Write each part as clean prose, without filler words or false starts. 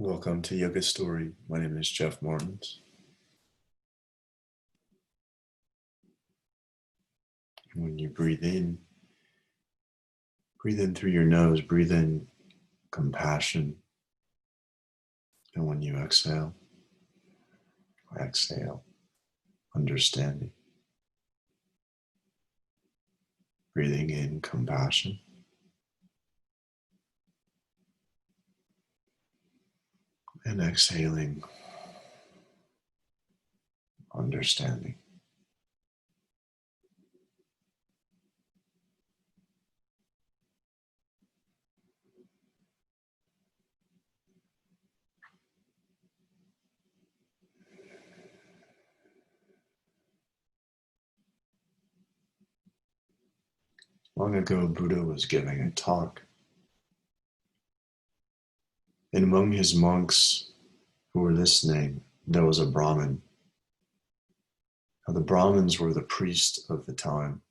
Welcome to Yoga Story. My name is Jeff Martens. When you breathe in through your nose, breathe in compassion. And when you exhale understanding. Breathing in compassion and exhaling understanding. Long ago, Buddha was giving a talk, and among his monks who were listening, there was a Brahmin. Now, the Brahmins were the priests of the time,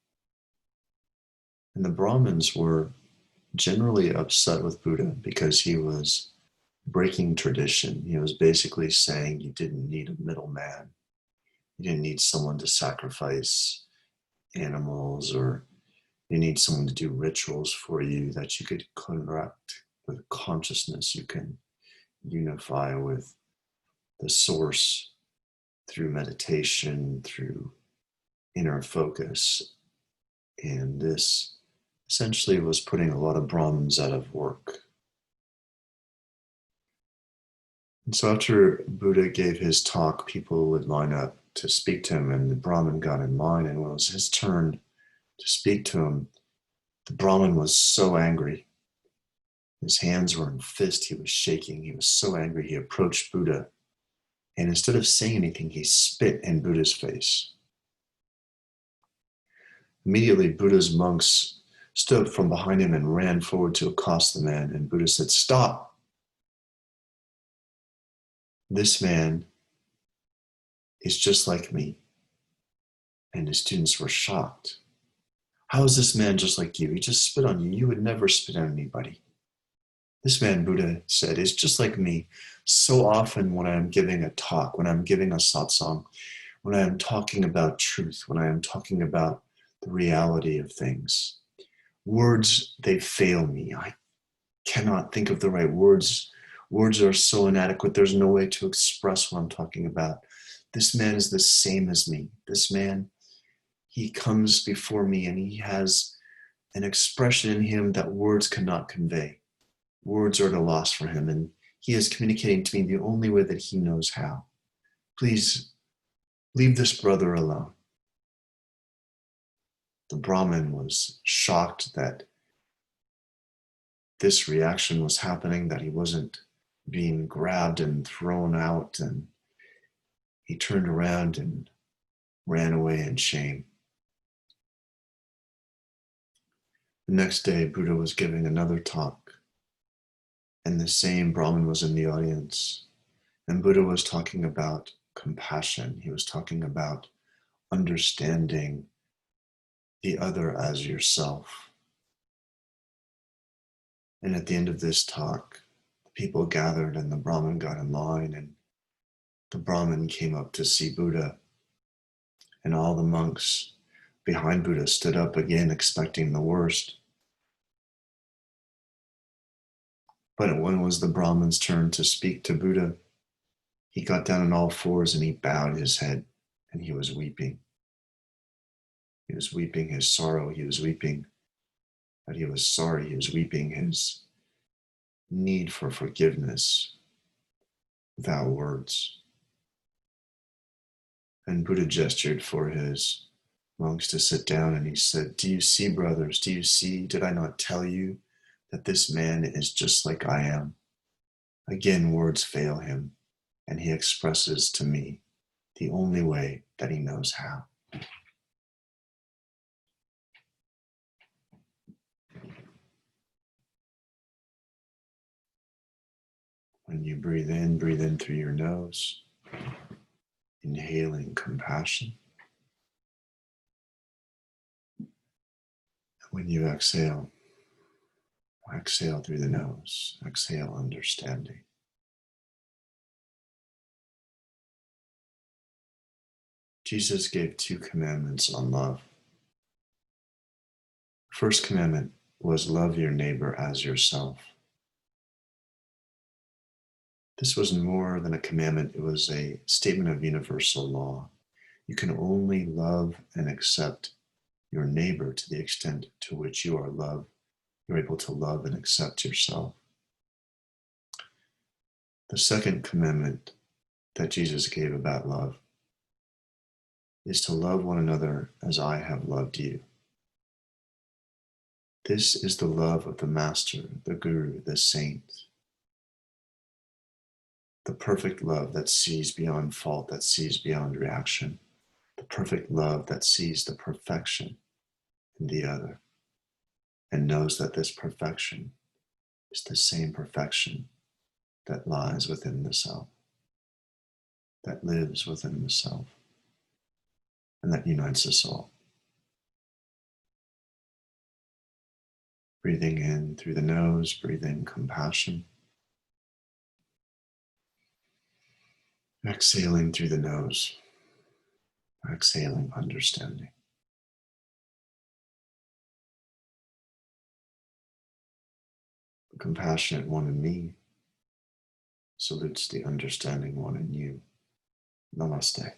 and the Brahmins were generally upset with Buddha because he was breaking tradition. He was basically saying you didn't need a middleman. You didn't need someone to sacrifice animals, or you need someone to do rituals for you, that you could connect with consciousness. You can unify with the source through meditation, through inner focus. And this essentially was putting a lot of Brahmins out of work. And so after Buddha gave his talk, people would line up to speak to him, and the Brahmin got in line. And when it was his turn to speak to him, the Brahmin was so angry. His hands were in fist. He was shaking. He was so angry. He approached Buddha, and instead of saying anything, he spit in Buddha's face. Immediately, Buddha's monks stood up from behind him and ran forward to accost the man. And Buddha said, "Stop. This man is just like me." And his students were shocked. "How is this man just like you? He just spit on you. You would never spit on anybody." "This man," Buddha said, "is just like me. So often when I am giving a talk, when I'm giving a satsang, when I am talking about truth, when I am talking about the reality of things, words, they fail me. I cannot think of the right words. Words are so inadequate. There's no way to express what I'm talking about. This man is the same as me. This man, he comes before me and he has an expression in him that words cannot convey. Words are at a loss for him, and he is communicating to me the only way that he knows how. Please leave this brother alone." The Brahmin was shocked that this reaction was happening, that he wasn't being grabbed and thrown out, and he turned around and ran away in shame. The next day, Buddha was giving another talk, and the same Brahmin was in the audience. And Buddha was talking about compassion. He was talking about understanding the other as yourself. And at the end of this talk, the people gathered and the Brahmin got in line, and the Brahmin came up to see Buddha, and all the monks behind Buddha stood up again, expecting the worst. But when it was the Brahmin's turn to speak to Buddha, he got down on all fours and he bowed his head, and he was weeping. He was weeping his sorrow. He was weeping that he was sorry. He was weeping his need for forgiveness without words. And Buddha gestured for his monks to sit down, and he said, "Do you see, brothers? Do you see? Did I not tell you that this man is just like I am?" Again, words fail him, and he expresses to me the only way that he knows how. When you breathe in through your nose, inhaling compassion. When you exhale, exhale through the nose, exhale understanding. Jesus gave two commandments on love. The first commandment was love your neighbor as yourself. This was more than a commandment, it was a statement of universal law. You can only love and accept your neighbor to the extent to which you're able to love and accept yourself. The second commandment that Jesus gave about love is to love one another as I have loved you. This is the love of the Master, the Guru, the Saint, the perfect love that sees beyond fault, that sees beyond reaction, the perfect love that sees the perfection in the other and knows that this perfection is the same perfection that lies within the self, that lives within the self, and that unites us all. Breathing in through the nose, breathe in compassion. Exhaling through the nose, exhaling understanding. The compassionate one in me salutes the understanding one in you. Namaste.